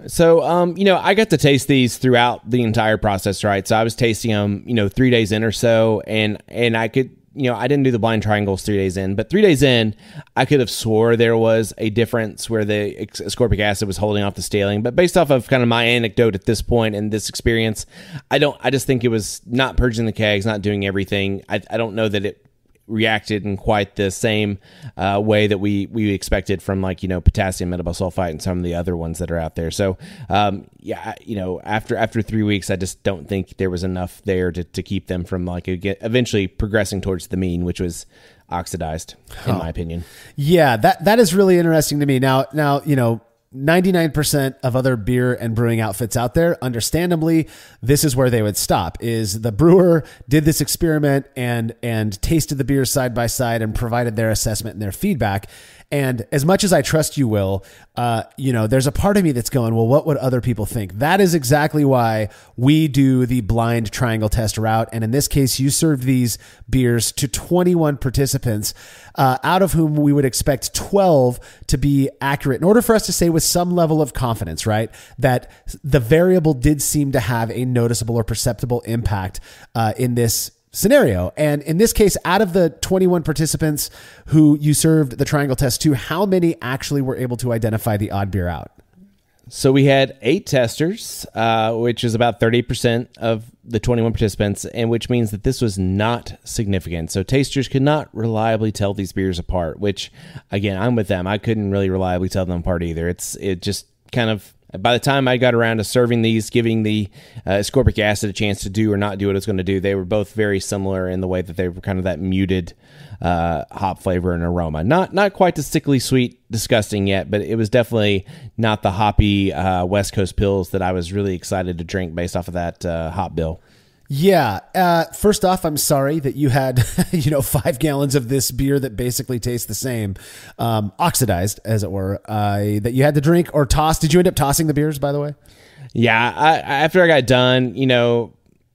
So, I got to taste these throughout the entire process, right? So I was tasting them, 3 days in or so, and I could, I didn't do the blind triangles 3 days in, but 3 days in, I could have swore there was a difference where the ascorbic acid was holding off the staling. But based off of kind of my anecdote at this point and this experience, I just think it was not purging the kegs, not doing everything. I don't know that it reacted in quite the same way that we expected from, like, potassium metabosulfite and some of the other ones that are out there. So after 3 weeks, I just don't think there was enough there to keep them from, like, eventually progressing towards the mean, which was oxidized, in my opinion.
Yeah, that is really interesting to me. Now 99% of other beer and brewing outfits out there, understandably, this is where they would stop, is the brewer did this experiment and tasted the beers side by side and provided their assessment and their feedback. And as much as I trust you, Will, there's a part of me that's going, well, what would other people think? That is exactly why we do the blind triangle test route. And in this case, you served these beers to 21 participants, out of whom we would expect 12 to be accurate in order for us to say with some level of confidence, right, that the variable did seem to have a noticeable or perceptible impact in this scenario. And in this case, out of the 21 participants who you served the triangle test to, how many actually were able to identify the odd beer out?
So we had 8 testers, which is about 30% of the 21 participants, and which means that this was not significant. So tasters could not reliably tell these beers apart, which, again, I'm with them. I couldn't really reliably tell them apart either. It just kind of, by the time I got around to serving these, giving the ascorbic acid a chance to do or not do what it's going to do, they were both very similar in the way that they were kind of that muted hop flavor and aroma. Not quite the sickly sweet disgusting yet, but it was definitely not the hoppy West Coast Pils that I was really excited to drink based off of that hop bill.
Yeah. First off, I'm sorry that you had, 5 gallons of this beer that basically tastes the same, oxidized, as it were, that you had to drink or toss. Did you end up tossing the beers, by the way?
Yeah. After I got done,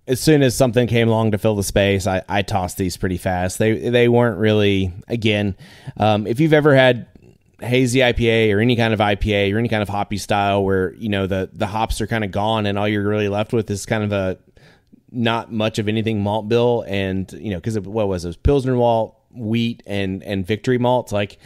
as soon as something came along to fill the space, I tossed these pretty fast. They weren't really, again, if you've ever had hazy IPA or any kind of IPA or any kind of hoppy style where, the hops are kind of gone and all you're really left with is kind of a not much of anything malt bill, and because what was it? It was Pilsner malt, wheat, and Victory malts. Like,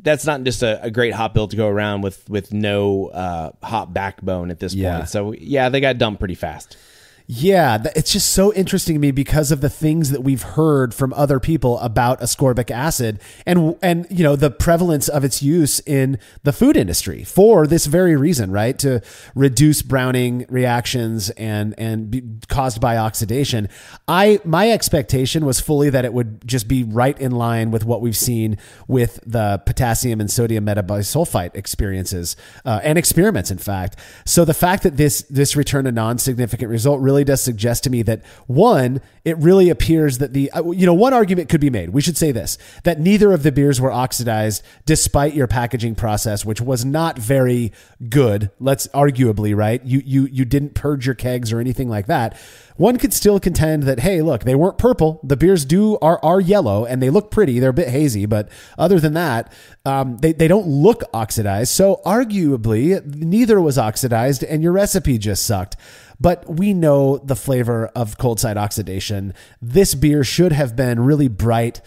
that's not just a great hop bill to go around with no hop backbone at this point. So yeah, they got dumped pretty fast.
Yeah, it's just so interesting to me because of the things that we've heard from other people about ascorbic acid and the prevalence of its use in the food industry for this very reason, right? To reduce browning reactions and be caused by oxidation. My expectation was fully that it would just be right in line with what we've seen with the potassium and sodium metabisulfite experiences and experiments, in fact. So the fact that this returned a non-significant result really does suggest to me that, one, it really appears that one argument could be made. We should say this, that neither of the beers were oxidized despite your packaging process, which was not very good. Let's arguably, right? You didn't purge your kegs or anything like that. one could still contend that, hey, look, they weren't purple. The beers are yellow and they look pretty. They're a bit hazy, but other than that, they don't look oxidized. So arguably neither was oxidized and your recipe just sucked. But we know the flavor of cold side oxidation. This beer should have been really bright,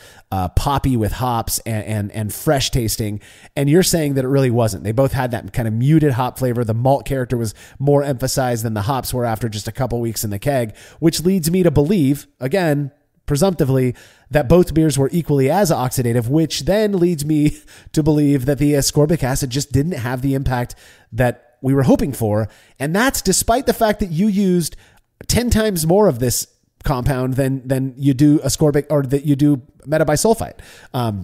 poppy with hops and fresh tasting. And you're saying that it really wasn't. They both had that kind of muted hop flavor. The malt character was more emphasized than the hops were after just a couple weeks in the keg, which leads me to believe, again, presumptively, that both beers were equally as oxidative, which then leads me to believe that the ascorbic acid just didn't have the impact that we were hoping for. And that's despite the fact that you used 10 times more of this compound than you do ascorbic or that you do metabisulfite.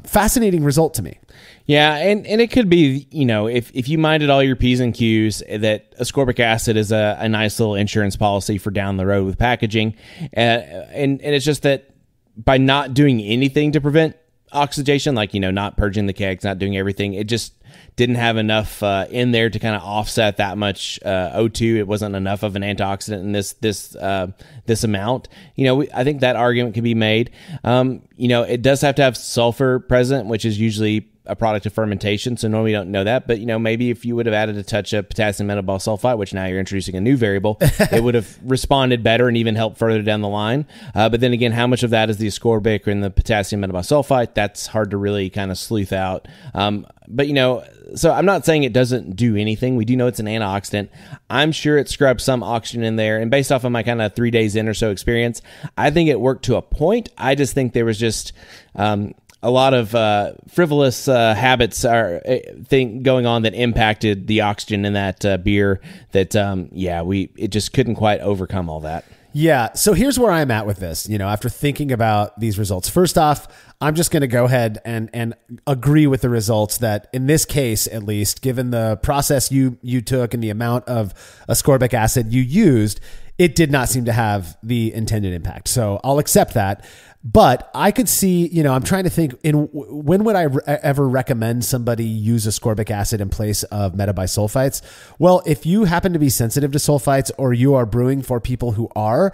Fascinating result to me.
Yeah. And it could be, if you minded all your P's and Q's, that ascorbic acid is a nice little insurance policy for down the road with packaging. And it's just that by not doing anything to prevent oxidation, like, not purging the kegs, not doing everything, it just didn't have enough in there to kind of offset that much O2. It wasn't enough of an antioxidant in this amount. I think that argument can be made. It does have to have sulfur present, which is usually a product of fermentation, so normally we don't know that. But maybe if you would have added a touch of potassium metabisulfite, which now you're introducing a new variable, it would have responded better and even helped further down the line. But then again, how much of that is the ascorbic and the potassium metabisulfite? That's hard to really kind of sleuth out. But so I'm not saying it doesn't do anything. We do know it's an antioxidant. I'm sure it scrubbed some oxygen in there. And based off of my kind of 3 days in or so experience, I think it worked to a point. I just think there was just a lot of frivolous habits going on that impacted the oxygen in that beer. That it just couldn't quite overcome all that.
Yeah. So here's where I'm at with this. After thinking about these results, first off, I'm just going to go ahead and agree with the results that in this case, at least, given the process you took and the amount of ascorbic acid you used, it did not seem to have the intended impact. So I'll accept that. But I could see, I'm trying to think when would I ever recommend somebody use ascorbic acid in place of metabisulfites? Well, if you happen to be sensitive to sulfites or you are brewing for people who are,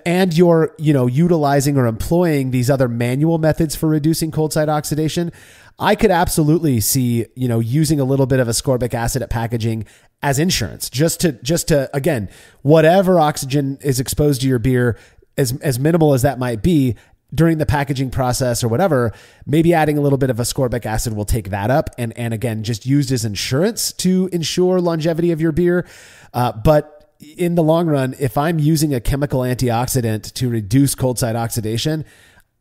and you're, utilizing or employing these other manual methods for reducing cold side oxidation, I could absolutely see, using a little bit of ascorbic acid at packaging as insurance, just to again, whatever oxygen is exposed to your beer, as minimal as that might be, during the packaging process or whatever, maybe adding a little bit of ascorbic acid will take that up and again, just used as insurance to ensure longevity of your beer. But in the long run, if I'm using a chemical antioxidant to reduce cold side oxidation,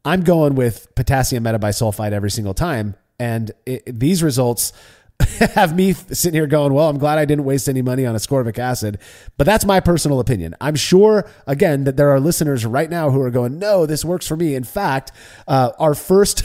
I'm going with potassium metabisulfite every single time. And these results have me sitting here going, well, I'm glad I didn't waste any money on ascorbic acid, but that's my personal opinion. I'm sure, again, that there are listeners right now who are going, no, this works for me. In fact, our first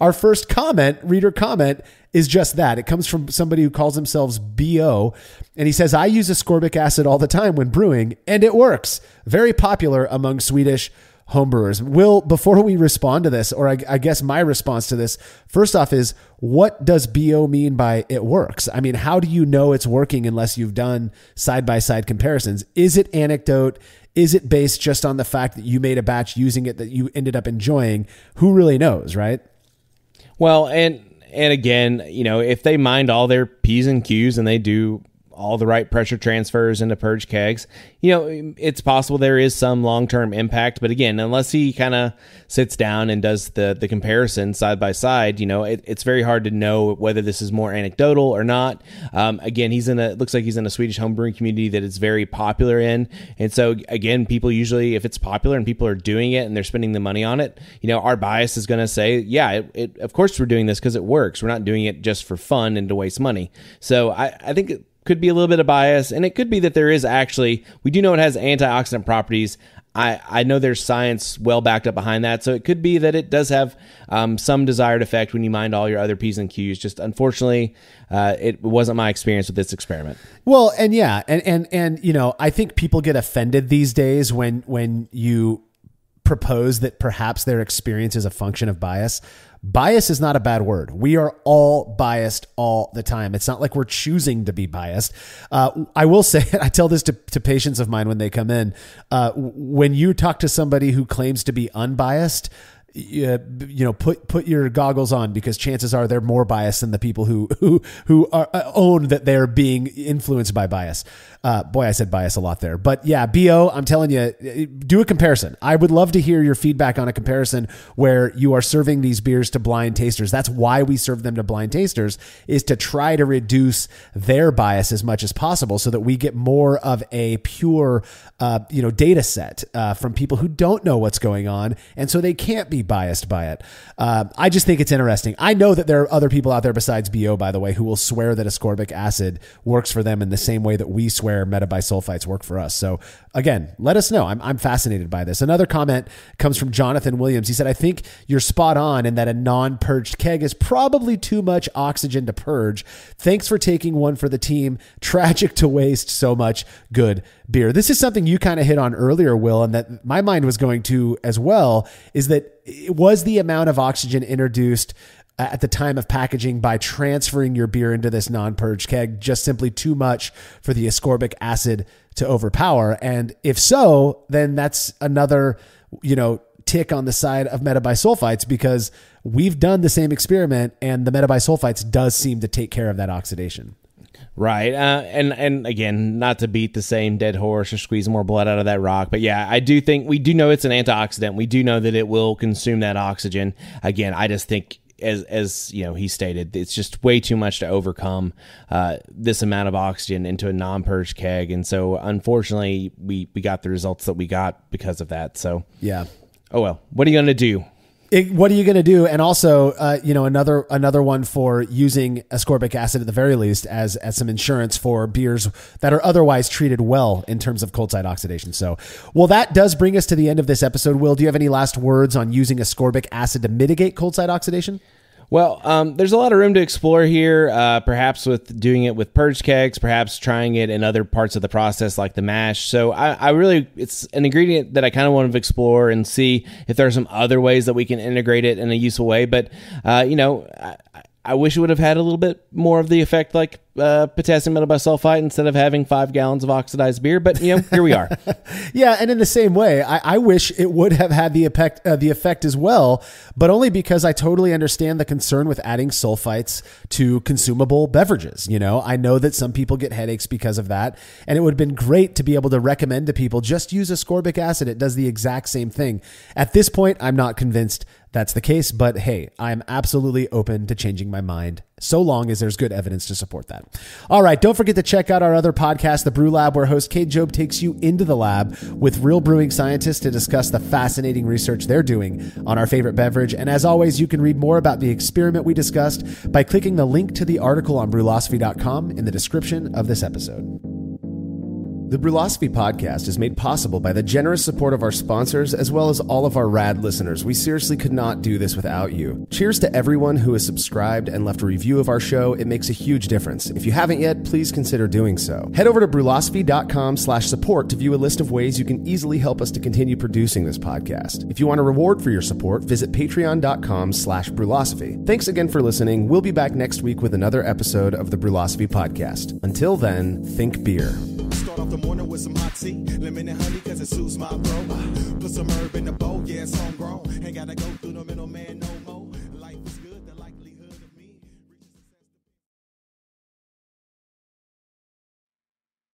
reader comment is just that. It comes from somebody who calls themselves BO, and he says, I use ascorbic acid all the time when brewing, and it works. Very popular among Swedish homebrewers. Will, before we respond to this, or I guess my response to this, first off is, what does BO mean by it works? I mean, how do you know it's working unless you've done side-by-side comparisons? Is it anecdote? Is it based just on the fact that you made a batch using it that you ended up enjoying? Who really knows, right?
Well, and again, if they mind all their P's and Q's and they do all the right pressure transfers into purge kegs, it's possible there is some long-term impact. But again, unless he kind of sits down and does the comparison side by side, it's very hard to know whether this is more anecdotal or not. Again, looks like he's in a Swedish homebrewing community that it's very popular in. And so again, people usually, if it's popular and people are doing it and they're spending the money on it, our bias is going to say, yeah, of course we're doing this because it works. We're not doing it just for fun and to waste money. So I think could be a little bit of bias, and it could be that there is actually, we do know it has antioxidant properties. I know there's science well backed up behind that, so it could be that it does have some desired effect when you mind all your other P's and Q's. Just unfortunately, it wasn't my experience with this experiment.
Well, and yeah, and I think people get offended these days when you propose that perhaps their experience is a function of bias. Bias is not a bad word. We are all biased all the time. It's not like we're choosing to be biased. I will say, I tell this to patients of mine when they come in, when you talk to somebody who claims to be unbiased, put your goggles on, because chances are they're more biased than the people who own that they're being influenced by bias. Boy, I said bias a lot there, but yeah, BO, I'm telling you, do a comparison. I would love to hear your feedback on a comparison where you are serving these beers to blind tasters. That's why we serve them to blind tasters, is to try to reduce their bias as much as possible so that we get more of a pure, data set from people who don't know what's going on. And so they can't be biased by it. I just think it's interesting. I know that there are other people out there besides BO, by the way, who will swear that ascorbic acid works for them in the same way that we swear metabisulfites work for us. So again, let us know. I'm fascinated by this. Another comment comes from Jonathan Williams. He said, I think you're spot on in that a non-purged keg is probably too much oxygen to purge. Thanks for taking one for the team. Tragic to waste so much good beer. This is something you kind of hit on earlier, Will, and that my mind was going to as well, is that it was the amount of oxygen introduced at the time of packaging by transferring your beer into this non-purged keg just simply too much for the ascorbic acid to overpower? And if so, then that's another, tick on the side of metabisulfites, because we've done the same experiment and the metabisulfites does seem to take care of that oxidation.
Right. And again, not to beat the same dead horse or squeeze more blood out of that rock, but yeah, I do think we do know it's an antioxidant. We do know that it will consume that oxygen. Again, I just think, as he stated, it's just way too much to overcome this amount of oxygen into a non-purged keg. And so unfortunately we got the results that we got because of that. So
yeah.
Oh well, what are you going to do?
What are you going to do? And also, another one for using ascorbic acid at the very least as some insurance for beers that are otherwise treated well in terms of cold side oxidation. So, well, that does bring us to the end of this episode. Will, do you have any last words on using ascorbic acid to mitigate cold side oxidation?
Well, there's a lot of room to explore here, perhaps with doing it with purge kegs, perhaps trying it in other parts of the process like the mash. So I really, it's an ingredient that I kind of want to explore and see if there are some other ways that we can integrate it in a useful way. But, I wish it would have had a little bit more of the effect like potassium metabisulfite instead of having 5 gallons of oxidized beer. But, here we are.
Yeah, and in the same way, I wish it would have had the effect as well, but only because I totally understand the concern with adding sulfites to consumable beverages. I know that some people get headaches because of that, and it would have been great to be able to recommend to people, just use ascorbic acid. It does the exact same thing. At this point, I'm not convinced that's the case, but hey, I'm absolutely open to changing my mind so long as there's good evidence to support that. All right, don't forget to check out our other podcast, The Brew Lab, where host Kate Job takes you into the lab with real brewing scientists to discuss the fascinating research they're doing on our favorite beverage. And as always, you can read more about the experiment we discussed by clicking the link to the article on brewlosophy.com in the description of this episode. The Brewlosophy podcast is made possible by the generous support of our sponsors, as well as all of our rad listeners. We seriously could not do this without you. Cheers to everyone who has subscribed and left a review of our show. It makes a huge difference. If you haven't yet, please consider doing so. Head over to brewlosophy.com/support to view a list of ways you can easily help us to continue producing this podcast. If you want a reward for your support, visit patreon.com/brewlosophy. Thanks again for listening. We'll be back next week with another episode of the Brewlosophy podcast. Until then, think beer.
Start off the morning with some hot tea, lemon and honey, cause it soothes my throat. Put some herb in the bowl, yeah, it's homegrown. Ain't gotta go through the middleman no more.